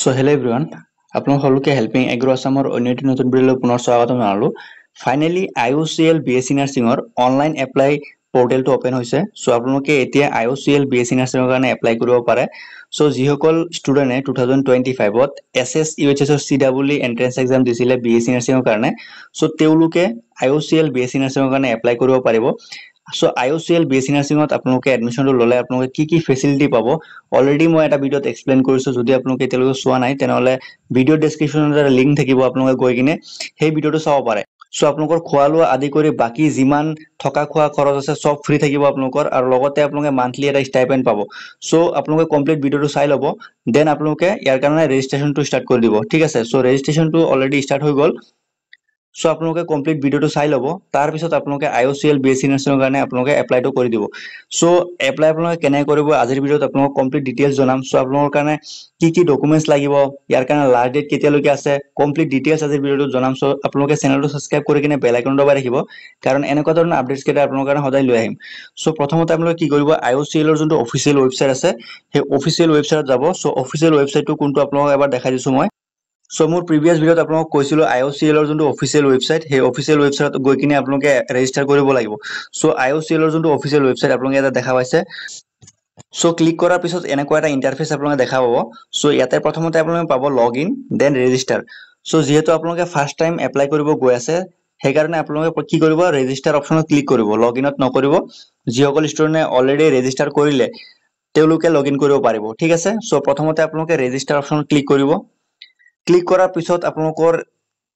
So hello everyone, আপোনালোক সকলোকে helping agro আসামৰ অন্য এটি নতুন ভিডিঅ'লৈ পুনৰ স্বাগতম জনালো। ফাইনেলি IOCL BSc নাৰ্ছিঙৰ অনলাইন এপ্লাই পৰ্টেলটো ওপেন হৈছে। সো আপোনালোকে এতিয়া IOCL BSc নাৰ্ছিঙৰ কাৰণে এপ্লাই কৰিব পাৰে। সো যিসকল ষ্টুডেণ্টে 2025ত SS UHS CEE entrance exam দিছিলে BSc নাৰ্ছিঙৰ কাৰণে, সো তেওঁলোকে IOCL BSc নাৰ্ছিঙৰ কাৰণে এপ্লাই কৰিব পাৰিব। So IOCL BSc নাৰ্ছিঙত আপোনালোকে এডমিশনটো ললে আপোনালোকে কি ফেসিলিটি পাব অলৰেডি মই এটা ভিডিঅ'ত এক্সপ্লেইন কৰিছো। যদি আপোনালোকে এতিয়ালৈকে চোৱা নাই তেনেহলে ভিডিঅ' ডেসক্ৰিপচনত এটা লিংক থাকিব, আপোনালোকে গৈ কিনে সেই ভিডিঅ'টো চাব পাৰে। সো আপোনালোকৰ খোৱা লোৱা আদি কৰি বাকি যিমান থকা খোৱা খৰচ আছে সব ফ্ৰী থাকিব আপোনালোকৰ, আৰু লগতে আপোনালোকে মান্থলি এটা স্টাইপেন্ড পাব। সো আপোনালোকে কমপ্লিট ভিডিঅ'টো চাই ল'ব, দেন আপোনালোকে ইয়াৰ কাৰণে ৰেজিষ্ট্ৰেচনটো ষ্টাৰ্ট কৰি দিব। ঠিক আছে, সো ৰেজিষ্ট্ৰেচনটো অলৰেডি ষ্টাৰ্ট হৈ গ'ল। সো আপোনালোকে কমপ্লিট ভিডিঅ'টো চাই ল'ব, তাৰ পিছত আপোনালোকে IOCL BSc নাৰ্ছিঙৰ কাৰণে আপোনালোকে এপ্লাইটো কৰি দিব। সো এপ্লাই আপোনালোকে কেনে কৰিব আজিৰ ভিডিঅ'ত আপোনালোক কমপ্লিট ডিটেইলছ জনাম। সো আপোনালোকৰ কাৰণে কি ডকুমেন্টছ লাগিব, ইয়াৰ কাৰণে লাষ্ট ডেট কেতিয়ালৈকে আছে, কমপ্লিট ডিটেইলছ আজিৰ ভিডিঅ'টোত জনাম। সো আপোনালোকে চেনেলটো সাবস্ক্ৰাইব কৰি কিনে বেল আইকন দবাই ৰাখিব, কাৰণ এনেকুৱা ধৰণৰ আপডেটছ কেইটা আপোনালোকৰ কাৰণে সদায় লৈ আহিম। সো প্ৰথমতে আপোনালোকে কি কৰিব, IOCL ৰ যোনটো অফিচিয়েল ৱেবসাইট আছে সেই অফিচিয়েল ৱেবসাইটত যাব। সো অফিচিয়েল ৱেবসাইটটো কোনটো আপোনালোকক এবাৰ দেখাই দিছো মই। সো মোৰ প্ৰিভিয়াস ভিডিঅ'ত আপোনালোকক কৈছিলো IOCL ৰ যোনটো অফিচিয়েল ৱেবসাইট, সেই অফিচিয়েল ৱেবসাইটত গৈ কিনে আপোনালোকে ৰেজিষ্টাৰ কৰিব লাগিব। সো IOCL ৰ যোনটো অফিচিয়েল ৱেবসাইট আপোনালোকে এটা দেখা পাইছে। সো ক্লিক কৰাৰ পিছত এনেকুৱা এটা ইন্টাৰফেস আপোনালোকে দেখা পাব। সো ইয়াতে প্ৰথমতে আপোনালোকে পাব লগইন দেন ৰেজিষ্টাৰ। সো যেহেতু আপোনালোকে ফাৰ্স্ট টাইম এপ্লাই কৰিব গৈ আছে, সেইকাৰণে আপোনালোকে কি কৰিব, ৰেজিষ্টাৰ অপচনত ক্লিক কৰিব, লগইনত নকৰিব। যিসকল ষ্টুডেণ্টে অলৰেডি ৰেজিষ্টাৰ কৰিলে তেওঁলোকে লগইন কৰিব পাৰিব। ঠিক আছে, সো প্ৰথমতে আপোনালোকে ৰেজিষ্টাৰ অপচনত ক্লিক কৰিব। ক্লিক কৰাৰ পিছত আপোনালোকৰ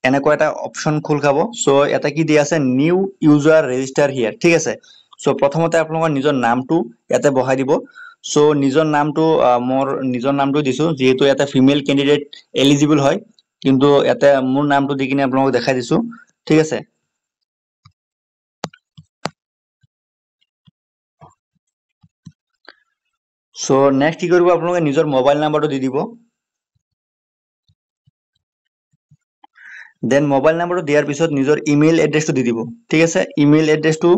এনেকুৱা এটা অপশন খোল খাব। সো এটা কি দিয়া আছে, নিউ ইউজাৰ ৰেজিষ্টাৰ হিয়াৰ। ঠিক আছে, সো প্ৰথমতে আপোনালোকৰ নিজৰ নামটো ইয়াতে বহাই দিব। সো নিজৰ নামটো মোৰ নিজৰ নামটো দিছো, যেহেতু এটা ফিমেল ক্যান্ডিডেট এলিজিবল হয়, কিন্তু ইয়াতে মোৰ নামটো দি কিনে আপোনালোকক দেখাই দিছো। ঠিক আছে, সো নেক্সট কি কৰিব, আপোনালোকে নিজৰ মোবাইল নাম্বাৰটো দি দিব। দেন মোবাইল নাম্বাৰটো দিয়াৰ পিছত নিজৰ ইমেইল এড্ৰেছটো দি দিব। ঠিক আছে, ইমেইল এড্ৰেছটো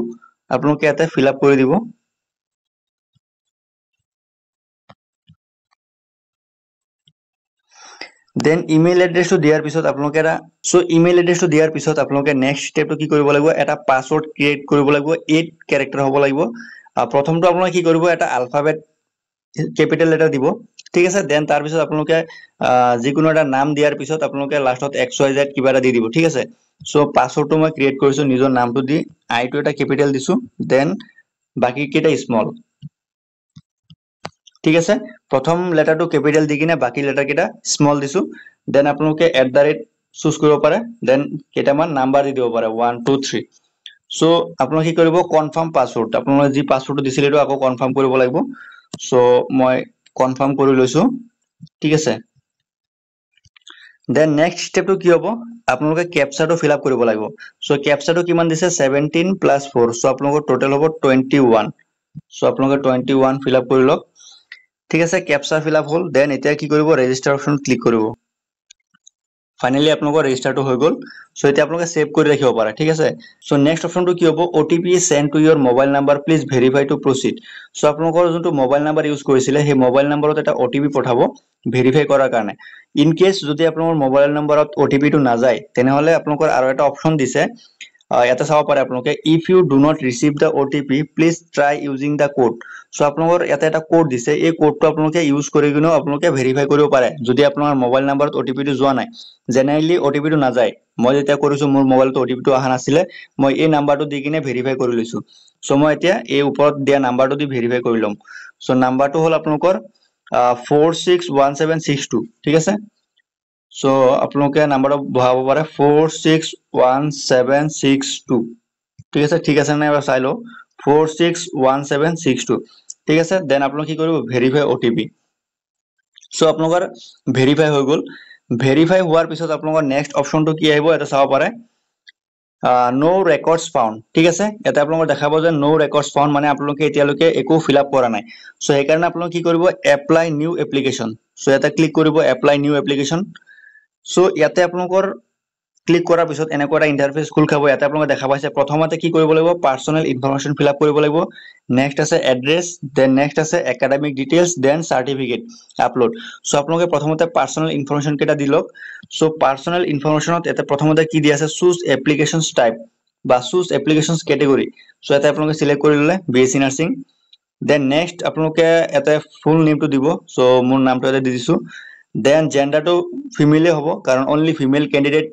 আপোনালোকে ইয়াতে ফিল আপ কৰি দিব। দেন ইমেইল এড্ৰেছটো দিয়াৰ পিছত আপোনালোকে ইমেইল এড্ৰেছটো দিয়াৰ পিছত আপোনালোকে নেক্সট ষ্টেপটো কি কৰিব লাগিব, এটা পাছৱৰ্ড ক্ৰিয়েট কৰিব লাগিব। 8 ক্যাৰেক্টাৰ হ'ব লাগিব। প্ৰথমটো আপোনালোকে কি কৰিব, এটা আলফাবেট কেপিটেল লেটাৰ দিব। ঠিক আছে, দেন তাৰ পিছত আপোনালোকে যিকোনো এটা নাম দিয়াৰ পিছত আপোনালোকে লাষ্টত XYZ কিবা এটা দি দিব। ঠিক আছে, সো পাছৱৰ্ডটো মই ক্ৰিয়েট কৰিছো নিজৰ নামটো দি, আইটো এটা কেপিটেল দিছো, দেন বাকি কেইটা স্মল। ঠিক আছে, প্ৰথম লেটাৰটো কেপিটেল দি কিনে বাকি লেটাৰ কেইটা স্মল দিছো। দেন আপোনালোকে @ চুজ কৰিব পাৰে, দেন কেইটামান নাম্বাৰ দি দিব পাৰে 1 2 3। সো আপোনালোকে কি কৰিব, কনফাৰ্ম পাছৱৰ্ড, আপোনালোকে যি পাছৱৰ্ডটো দিছিলে এইটো আকৌ কনফাৰ্ম কৰিব লাগিব। সো মই কনফাৰ্ম কৰি লৈছো। ঠিক আছে, দেন নেক্সট ষ্টেপটো কি হ'ব, আপোনালোকে ক্যাপচাটো ফিল আপ কৰিব লাগিব। সো ক্যাপচাটো কিমান দিছে, 17 + 4। সো আপোনালোকৰ টোটেল হ'ব 21। সো আপোনালোকে 21 ফিল আপ কৰি লওক। ঠিক আছে, ক্যাপচা ফিল আপ হ'ল। দেন এতিয়া কি কৰিব, ৰেজিষ্টাৰ অপশন ক্লিক কৰিব। ফাইনেলি আপোনালোকৰ ৰেজিষ্টাৰটো হৈ গ'ল। সো এতিয়া আপোনালোকে সেভ কৰি ৰাখিব পাৰে। ঠিক আছে, সো নেক্সট অপশনটো কি হ'ব, OTP send to your mobile number, please verify to proceed. So আপোনালোকৰ যোনটো মোবাইল নাম্বাৰ ইউজ কৰিছিলে সেই মোবাইল নাম্বাৰত এটা OTP পঠাব ভেৰিফাই কৰাৰ কাৰণে। ইন কেছ যদি আপোনালোকৰ মোবাইল নাম্বাৰত OTP টো নাযায়, তেনেহলে আপোনালোকৰ আৰু এটা অপশন দিছে, ইয়াতে চাব পাৰে আপোনালোকে, if you do not receive the OTP please try using the code. So আপোনালোকৰ ইয়াতে এটা কোড দিছে, এই কোডটো আপোনালোকে ইউজ কৰি কিনেও আপোনালোকে ভেৰিফাই কৰিব পাৰে যদি আপোনাৰ মোবাইল নাম্বাৰত OTP টো যোৱা নাই। জেনেৰেলি OTP টো নাযায়, মই যেতিয়া কৰিছো মোৰ মোবাইলটো OTP টো অহা নাছিলে, মই এই নাম্বাৰটো দি কিনে ভেৰিফাই কৰি লৈছো। সো মই এতিয়া এই ওপৰত দিয়া নাম্বাৰটো দি ভেৰিফাই কৰি ল'ম। সো নাম্বাৰটো হ'ল আপোনালোকৰ 461762। ঠিক আছে, সো আপোনালোকে নাম্বাৰটো বহাব পাৰে 461762। ঠিক আছে নে, এবাৰ চাই লও, 461762। ঠিক আছে, দেন আপোনালোকে কি কৰিব, ভেৰিফাই OTP। সো আপোনালোকৰ ভেৰিফাই হৈ গ'ল। ভেৰিফাই হোৱাৰ পিছত আপোনালোকৰ নেক্সট অপশনটো কি আহিব, এটা চাব পাৰে, নো ৰেকৰ্ডছ ফাউণ্ড। ঠিক আছে, ইয়াতে আপোনালোকৰ দেখাব যে নো ৰেকৰ্ডছ ফাউণ্ড, মানে আপোনালোকে এতিয়ালৈকে একো ফিল আপ কৰা নাই। সো সেইকাৰণে আপোনালোকে কি কৰিব, এপ্লাই নিউ এপ্লিকেশ্যন। সো ইয়াতে ক্লিক কৰিব, এপ্লাই নিউ এপ্লিকেশ্যন। সো ইয়াতে আপোনালোকৰ ক্লিক কৰাৰ পিছত এনেকুৱা এটা ইন্টাৰফেস খোল খাব ইয়াতে আপোনালোকে দেখা পাইছে প্ৰথমতে কি কৰিব লাগিব পাৰ্সোনাল ইনফৰমেশন ফিল আপ কৰিব লাগিব নেক্সট আছে এড্ৰেছ দেন নেক্সট আছে academic details then certificate upload so আপোনালোকে প্ৰথমতে পাৰ্সোনাল ইনফৰমেশন কেটা দিলক সো পাৰ্সোনাল ইনফৰমেশনত এটা প্ৰথমতে কি দি আছে চুজ এপ্লিকেশনস টাইপ বা চুজ এপ্লিকেশনস ক্যাটেগৰি সো এটা আপোনালোকে সিলেক্ট কৰি ললে বিএসসি নাৰ্সিং দেন নেক্সট আপোনালোকে এটা ফুল নেমটো দিব সো মোৰ নামটো এটা দি দিছো দেন জেন্ডাৰটো ফিমেলে হ'ব কাৰণ অনলি ফিমেল ক্যান্ডিডেট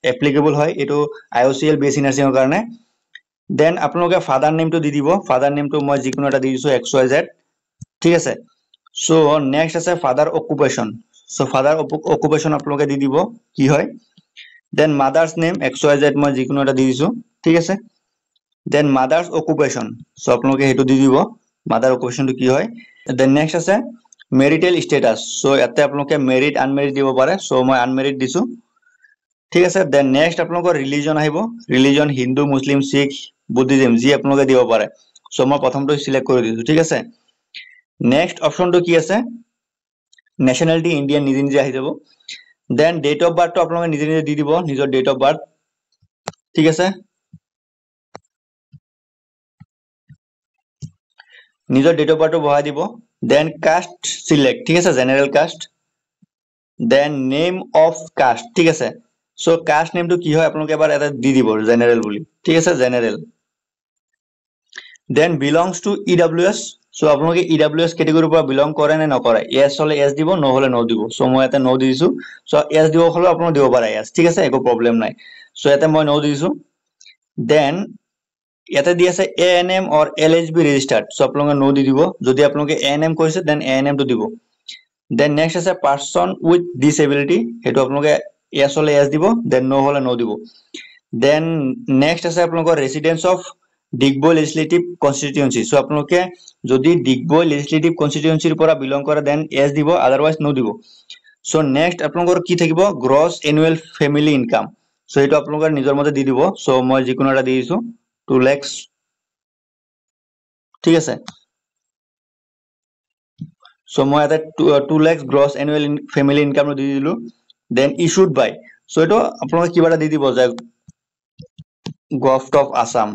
এপ্লিকেবল হয় এটো আইওসিএল বিএসসি নাৰ্সিংৰ কাৰণে দেন আপোনালোকে ফাদাৰ নেমটো দি দিব ফাদাৰ নেমটো মই যিকোনো এটা দি দিছো XYZ ঠিক আছে সো নেক্সট আছে father occupation so father occupation আপোনালোকে দি দিব কি হয় দেন মাদাৰ্স নেম XYZ মই যিকোনো এটা দি দিছো ঠিক আছে দেন মাদাৰ্স অকুপেশন সো আপোনালোকে হেতু দি দিব মাদাৰ অকুপেশনটো কি হয় দেন নেক্সট আছে মেৰিটেল ষ্টেটাস সো ইয়াতে আপোনালোকে মেৰিড আনমেৰিড দিব পাৰে সো মই আনমেৰিড দিছো ঠিক আছে দেন নেক্সট আপোনালোকৰ ৰিলিজন আহিব ৰিলিজন হিন্দু মুসলিম শিখ বুদ্ধিজম যি আপোনালোকে দিব পাৰে সো মই প্ৰথমটো সিলেক্ট কৰি দিছো ঠিক আছে নেক্সট অপশনটো কি আছে নেশনালিটি ইন্ডিয়ান নিজে নিজে আহি যাব দেন ডেট অফ বাৰ্থটো আপোনালোকে নিজে নিজে দি দিব নিজৰ ডেট অফ বাৰ্থ ঠিক আছে নিজৰ ডেট অফ বাৰ্থটো বহাই দিব দেন কাষ্ট সিলেক্ট ঠিক আছে general caste then name of caste ঠিক আছে সো কাষ্ট নেমটো কি হয় আপোনালোকে এবাৰ এটা দি দিব জেনাৰেল বুলি ঠিক আছে general then belongs to EWS so আপোনালোকে ইডব্লিউএস ক্যাটেগৰিৰ পৰা বিলং কৰে নে নকৰে এস হলে এস দিব ন হলে ন দিব সো মই এটা ন দি দিছো সো এস দিব হলে আপোনালোকে দিব পাৰে এস ঠিক আছে একো প্ৰবলেম নাই সো এটা মই ন দি দিছো দেন ইয়াতে দি আছে ANM or LHB registered so আপোনালোকে ন দি দিব যদি আপোনালোকে এএনএম কৈছে দেন এএনএম টো দিব দেন নেক্সট আছে পারসন উইথ ডিসএবিলিটি হেতু আপোনালোকে এস হলে এস দিব দেন ন হলে ন দিব দেন নেক্সট আছে আপোনালোকৰ residence of Digboi legislative constituency so আপোনালোকে যদি ডিগবৈ লেজিসলেটিভ কনস্টিটুয়েন্সিৰ পৰা বিলং কৰে দেন এস দিব আদাৰওয়াইজ ন দিব সো নেক্সট আপোনালোকৰ কি থাকিব gross annual family income so এটো আপোনালোকৰ নিজৰ মতে দি দিব সো মই যিকোনো এটা দি দিছো 2 lakhs ঠিক আছে সো মই এটা 2 lakhs gross annual family income দি দিলো দেন ইস্যুড বাই সো এটো আপোনালোকে কিবা এটা দি দিব যে গভট অফ আসাম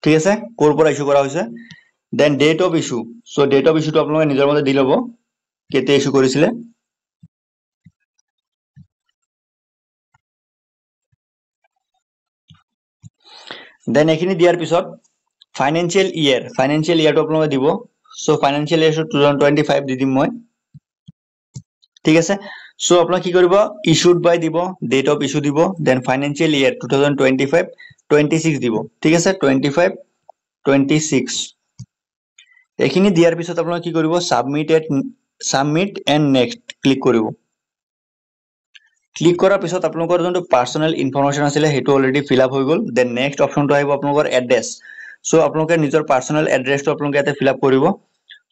ঠিক আছে কোৰ পৰা ইস্যু কৰা হৈছে then date of issue so date of ইস্যুটো আপোনালোকে নিজৰ মতে দি লব কেতে ইস্যু কৰিছিলে দেন এখিনি দিয়াৰ পিছত ফাইনান্সিয়েল ইয়াৰটো আপোনালোকে দিব সো ফাইনান্সিয়েল ইয়াৰ 2025 দি দিম মই ঠিক আছে সো আপোনালোকে কি কৰিব ইস্যুড বাই দিব ডেট অফ ইস্যু দিব দেন ফাইনান্সিয়েল ইয়াৰ 2025 26 দিব ঠিক আছে 25 26 এখিনি দিয়াৰ পিছত আপোনালোকে কি কৰিব সাবমিট এন্ড নেক্সট ক্লিক কৰিব ক্লিক কৰাৰ পিছত আপোনালোকৰ যোনটো পাৰ্সোনাল ইনফৰমেশন আছিল হেতু অলৰেডি ফিল আপ হৈ গল দেন নেক্সট অপশনটো আহিব আপোনালোকৰ এড্ৰেছ সো আপোনালোকে নিজৰ পাৰ্সোনাল এড্ৰেছটো আপোনালোকে ইয়াতে ফিল আপ কৰিব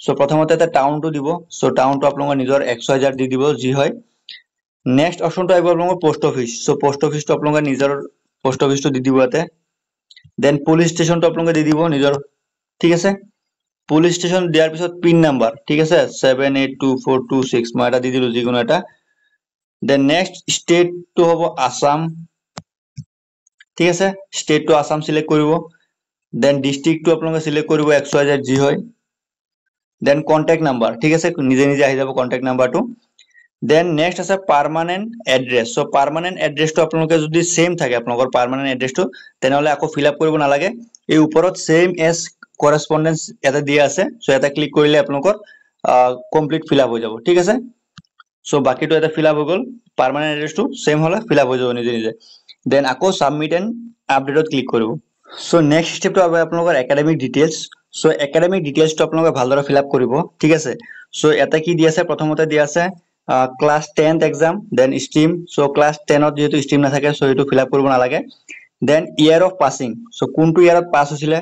সো প্ৰথমতে এটা টাউনটো দিব সো টাউনটো আপোনালোকৰ নিজৰ XYZ দি দিব যি হয় নেক্সট অপশনটো আহিব আপোনালোকৰ পোষ্ট অফিস সো পোষ্ট অফিসটো আপোনালোকে নিজৰ পোষ্ট অফিসটো দি দিব ইয়াতে দেন পুলিশ স্টেশনটো আপোনালোকে দি দিব নিজৰ ঠিক আছে পুলিশ স্টেশন দিয়াৰ পিছত পিন নাম্বাৰ ঠিক আছে 782426 মই এটা দি দিলো যিকোনো এটা দেন নেক্সট স্টেট টু হ'ব আসাম ঠিক আছে স্টেট টু আসাম সিলেক্ট কৰিব দেন ডিস্ট্ৰিক্ট টু আপোনালোকে সিলেক্ট কৰিব XYZ যি হয় দেন কন্টাক্ট নাম্বাৰ ঠিক আছে নিজে নিজে আহি যাব কন্টাক্ট নাম্বাৰটো দেন নেক্সট আছে পাৰ্মানেন্ট এড্ৰেছ সো পাৰ্মানেন্ট এড্ৰেছটো আপোনালোকে যদি সেম থাকে আপোনালোকৰ পাৰ্মানেন্ট এড্ৰেছটো তেনেহলে আকৌ ফিল আপ কৰিব নালাগে এই ওপৰত সেম এজ কৰেসপন্ডেন্স এটা দিয়া আছে সো এটা ক্লিক কৰিলে আপোনালোকৰ কমপ্লিট ফিল আপ হৈ যাব ঠিক আছে সো বাকিটো এটা ফিল আপ হৈ গল পার্মানেন্ট এড্ৰেছটো সেম হলে ফিল আপ হৈ যাব নিজে নিজে দেন আকৌ সাবমিট এন্ড আপডেটত ক্লিক কৰিব সো নেক্সট স্টেপটো হ'ব আপোনালোকৰ একাডেমিক ডিটেইলছ সো একাডেমিক ডিটেইলছটো আপোনালোকে ভালদৰে ফিল আপ কৰিব ঠিক আছে সো এটা কি দি আছে প্ৰথমতে দি আছে class 10th exam then stream so class 10 ত যেহেতু স্ট্রিম না থাকে সো এটো ফিল আপ কৰিব নালাগে then year of passing so কোনটো ইয়াৰত পাস হৈছিলে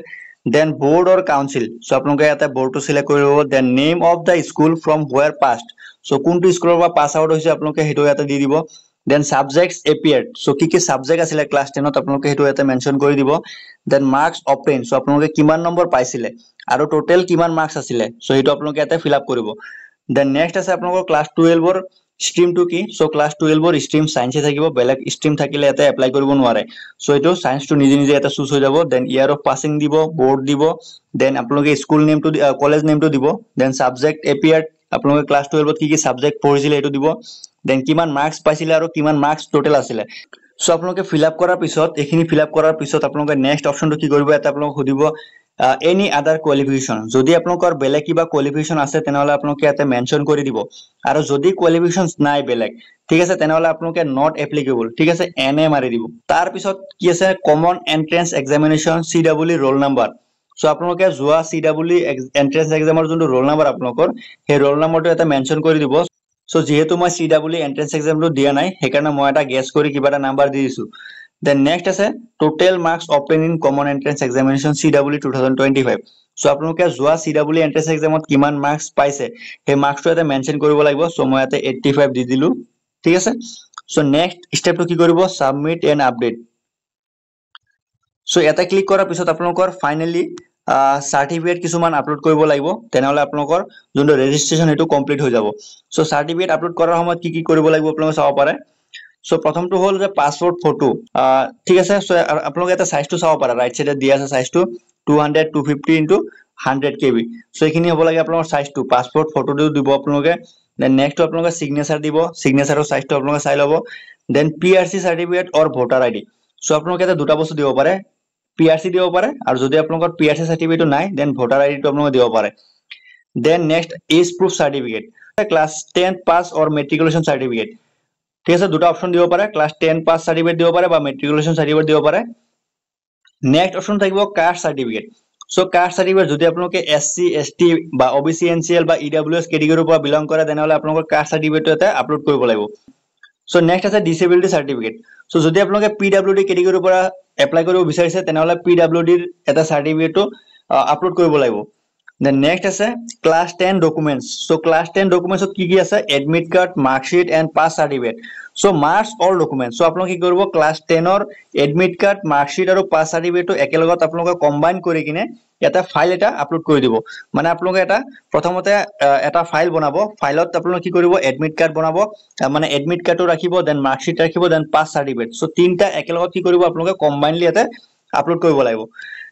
then board or council so আপোনালোকে এটা বোৰ্ডটো সিলেক্ট কৰিব then name of the school from where passed so কোনটো স্কুলৰ পৰা পাস আউট হৈছে আপোনালোকে হেতু ইয়াতে দি দিব দেন সাবজেক্টস এপিয়াৰ্ড সো কি সাবজেক্ট আছিল ক্লাস 10 ত আপোনালোকে হেতু ইয়াতে মেনশন কৰি দিব দেন মাৰ্কস অবটেইন সো আপোনালোকে কিমান নম্বৰ পাইছিলে আৰু টোটাল কিমান মাৰ্কস আছিল সো হেতু আপোনালোকে ইয়াতে ফিল আপ কৰিব দেন নেক্সট আছে আপোনালোকৰ ক্লাস 12 ৰ স্ট্ৰীম টু কি সো ক্লাস 12 ৰ স্ট্ৰীম সায়েন্সে থাকিব বেলেগ স্ট্ৰীম থাকিলে এটা এপ্লাই কৰিব নোৱাৰে সো এটো সায়েন্স টু নিজে নিজে এটা চুজ হৈ যাব দেন ইয়াৰ অফ পাসিং দিব বোর্ড দিব দেন আপোনালোকে school name to college name to দিব দেন সাবজেক্ট এপিয়াৰ্ড আপোনালোকে ক্লাস 12 ত কি সাবজেক্ট পঢ়িছিলে এটো দিব দেন কিমান মার্কস পাইছিলে আৰু কিমান মাৰ্কস টোটাল আছিলে সো আপোনালোকে ফিল আপ কৰাৰ পিছত এখিনি ফিল আপ কৰাৰ পিছত আপোনালোকে নেক্সট অপশনটো কি কৰিব এটা আপোনালোক খুদিব এনি আদাৰ কোৱালিফিকেশন যদি আপোনালোকৰ বেলেগ কিবা কোৱালিফিকেশন আছে তেনেহলে আপোনালোকে ইয়াতে মেনশন কৰি দিব আৰু যদি কোৱালিফিকেশনস নাই বেলেগ ঠিক আছে তেনেহলে আপোনালোকে নট এপ্লিকেবল ঠিক আছে এনএ মাৰি দিব তাৰ পিছত কি আছে common entrance examination CW roll number so আপোনালোকে যোৱা সিডব্লিউ এন্ট্ৰেন্স এক্সামৰ যোনটো ৰোল নাম্বাৰ আপোনালোকৰ সেই ৰোল নাম্বাৰটো এটা মেনশন কৰি দিব সো যেহেতু মই সিডব্লিউ এন্ট্ৰেন্স এক্সামটো দিয়া নাই সেইকাৰণে মই এটা গেছ কৰি কিবা এটা নাম্বাৰ দি দিছো দেন নেক্সট আছে total marks obtained in common entrance examination CW 2025 so আপোনালোকে যোৱা সিডব্লিউ এন্ট্ৰেন্স এক্সামত কিমান মাৰ্কস পাইছে সেই মাৰ্কসটো এটা মেনশন কৰিব লাগিব সো মই ইয়াতে 85 দি দিলো ঠিক আছে সো নেক্সট স্টেপটো কি কৰিব সাবমিট এন্ড আপডেট সো এটা ক্লিক কৰাৰ পিছত আপোনালোকৰ ফাইনালি সাৰ্টিফিকেট কিছুমান আপলোড কৰিব লাগিব তেনেহলে আপোনালোকৰ যোনটো ৰেজিষ্ট্ৰেচন হেতু কমপ্লিট হৈ যাব সো সাৰ্টিফিকেট আপলোড কৰাৰ সময়ত কি কৰিব লাগিব আপোনালোকে চাব পাৰে সো প্ৰথমটো হল যে পাসপোৰ্ট ফটো ঠিক আছে সো আপোনালোকে এটা সাইজটো চাব পাৰে ৰাইট সাইডে দিয়া আছে সাইজটো 200 250 * 100 কেবি সো এখিনি হ'ব লাগে আপোনালোকৰ সাইজটো পাসপোৰ্ট ফটোটো দিব আপোনালোকে দেন নেক্সট আপোনালোকে সিগনেচাৰ দিব সিগনেচাৰৰ সাইজটো আপোনালোকে চাই লব দেন পিআৰসি সাৰ্টিফিকেট অৰ ভোটাৰ আইডি সো আপোনালোকে এটা দুটা বস্তু দিব পাৰে পিআৰসি দিব পাৰে আৰু যদি আপোনালোকৰ পিআৰসি সাৰ্টিফিকেট নাই দেন ভোটাৰ আইডিটো আপোনালোকে দিব পাৰে then next age proof certificate class 10 pass or matriculation certificate ঠিক আছে দুটা অপশন দিব পাৰে ক্লাস 10 পাস সাৰ্টিফিকেট দিব পাৰে বা মেট্ৰিকুলেশন সাৰ্টিফিকেট দিব পাৰে নেক্সট অপশন থাকিব caste certificate so caste certificate যদি আপোনালোকে এসসি এসটি বা ওবিসি এনসিএল বা ইডব্লিউএস ক্যাটেগৰিৰ পৰা বিলং কৰে তেনেহলে আপোনালোকৰ কাস্ট সাৰ্টিফিকেট এটা আপলোড কৰিব লাগিব সো নেক্সট আছে ডিসেবিলিটি সাৰ্টিফিকেট সো যদি আপোনালোকে পিডব্লিউডি ক্যাটেগৰিৰ পৰা এপ্লাই কৰিব বিচাৰিছে তেনেহলে পিডব্লিউডিৰ এটা সাৰ্টিফিকেটটো আপলোড কৰিব লাগিব দেন নেক্সট আছে ক্লাস 10 ডকুমেন্টস সো ক্লাস 10 ডকুমেন্টছত কি কি আছে admit card marksheet and pass certificate so marks all documents so আপোনালোকে কি কৰিব ক্লাস 10 ৰ এডমিট কাৰ্ড মাৰ্কশিট আৰু পাস সাৰ্টিফিকেটটো একেলগত আপোনালোকে কম্বাইন কৰি কিনে এটা ফাইল এটা আপলোড কৰি দিব মানে আপোনালোকে এটা প্ৰথমতে এটা ফাইল বনাব ফাইলত আপোনালোকে কি কৰিব এডমিট কাৰ্ড বনাব মানে এডমিট কাৰ্ডটো ৰাখিব দেন মাৰ্কশিট ৰাখিব দেন পাস সাৰ্টিফিকেট সো তিনটা একেলগত কি কৰিব আপোনালোকে কম্বাইনলি এটা আপলোড কৰিব লাগিব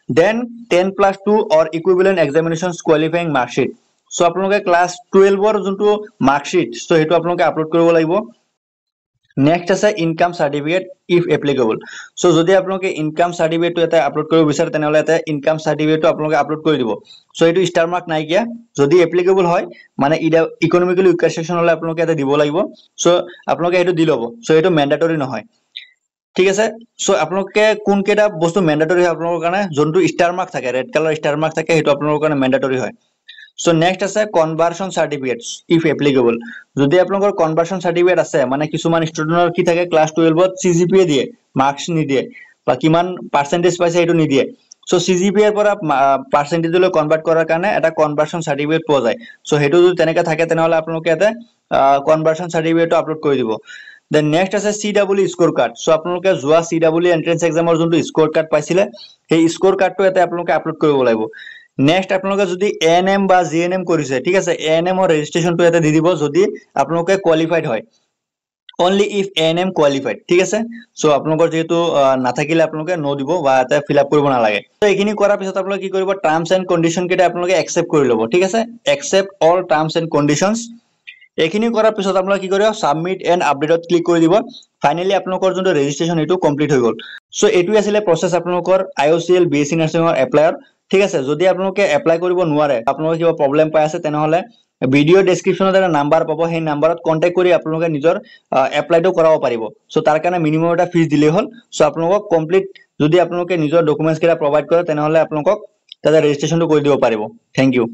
then 10+2 or equivalent examinations qualifying mark sheet so আপোনালোকে ক্লাস 12 ৰ যোনটো মাৰ্ক শীট সো হেতু আপোনালোকে আপলোড কৰিব লাগিব নেক্সট আছে income certificate if applicable so যদি আপোনালোকে ইনকাম সাৰ্টিফিকেটটো এটা আপলোড কৰিব বিচাৰে তেনেহলে এটা ইনকাম সাৰ্টিফিকেটটো আপোনালোকে আপলোড কৰি দিব সো এটো ষ্টাৰ মাৰ্ক নাই কিয়া যদি এপ্লিকেবল হয় মানে ইকোনমিক্যালি উইকাৰ সেকশন হলে আপোনালোকে এটা দিব লাগিব সো আপোনালোকে এটো দি লব সো এটো ম্যান্ডেটৰি নহয় ঠিক আছে সো আপোনালোকে কোন কেটা বস্তু ম্যান্ডেটৰি হয় আপোনালোকৰ কাৰণে যোনটো ষ্টাৰ মাৰ্ক থাকে ৰেড কালাৰ ষ্টাৰ মাৰ্ক থাকে হেতু আপোনালোকৰ কাৰণে ম্যান্ডেটৰি হয় সো নেক্সট আছে কনভাৰ্সন সাৰ্টিফিকেটস ইফ এপ্লিকেবল যদি আপোনালোকৰ কনভাৰ্সন সাৰ্টিফিকেট আছে মানে কিছুমান ষ্টুডেন্টৰ কি থাকে ক্লাস 12 ত সিজিপিএ দিয়ে মাৰ্কস নিদিয়ে বা কিমান পাৰ্সেন্টেজ পাইছে এটো নিদিয়ে সো সিজিপিএ পৰা পাৰ্সেন্টেজলৈ কনভাৰ্ট কৰাৰ কাৰণে এটা কনভাৰ্সন সাৰ্টিফিকেট পোৱা যায় সো হেতু যদি তেনেকা থাকে তেনেহলে আপোনালোকে এটা কনভাৰ্সন সাৰ্টিফিকেটটো আপলোড কৰি দিব দেন নেক্সট আছে সিডব্লিউ স্কোৰ কাৰ্ড সো আপোনালোকে যোৱা সিডব্লিউ এন্ট্ৰেন্স এক্সামৰ যোনটো স্কোৰ কাৰ্ড পাইছিলে সেই স্কোৰ কাৰ্ডটো এটা আপোনালোকে আপলোড কৰিব লাগিব নেক্সট আপোনালোকে যদি এএনএম বা জিএনএম কৰিছে ঠিক আছে এএনএম ৰ ৰেজিষ্ট্ৰেচনটো এটা দি দিব যদি আপোনালোকে কোৱালিফাইড হয় only if ANM qualified ঠিক আছে সো আপোনালোকৰ যেহেতু নাথাকিলে আপোনালোকে নো দিব বা এটা ফিল আপ কৰিব নালাগে তো এইখিনি কৰাৰ পিছত আপোনালোকে কি কৰিব টাৰ্মছ এণ্ড কন্ডিশন কেটা আপোনালোকে একসেপ্ট কৰি ল'ব ঠিক আছে accept all terms and conditions এইখিনি কৰাৰ পিছত আপোনালোকে কি কৰিব সাবমিট এণ্ড আপডেটত ক্লিক কৰি দিব ফাইনালি আপোনালোকৰ যোনটো ৰেজিষ্ট্ৰেচন এটো কমপ্লিট হৈ গল সো এটো আছিল প্ৰসেস আপোনালোকৰ IOCL BSc নাৰ্ছিঙৰ এপ্লাইৰ ঠিক আছে যদি আপোনালোকে এপ্লাই কৰিব নোৱাৰে আপোনালোকৰ কিবা প্ৰবলেম পাই আছে তেনেহলে ভিডিও ডেসক্ৰিপচনত এটা নাম্বাৰ পাব সেই নাম্বাৰত কন্টাক্ট কৰি আপোনালোকে নিজৰ এপ্লাইটো কৰাব পাৰিব সো তাৰ কাৰণে মিনিমাম এটা ফিজ দিলে হল সো আপোনালোকক কমপ্লিট যদি আপোনালোকে নিজৰ ডকুমেন্টছ কেটা প্ৰভাইড কৰে তেনেহলে আপোনালোকক তাতে ৰেজিষ্ট্ৰেচনটো কৰি দিব পাৰিব থ্যাংক ইউ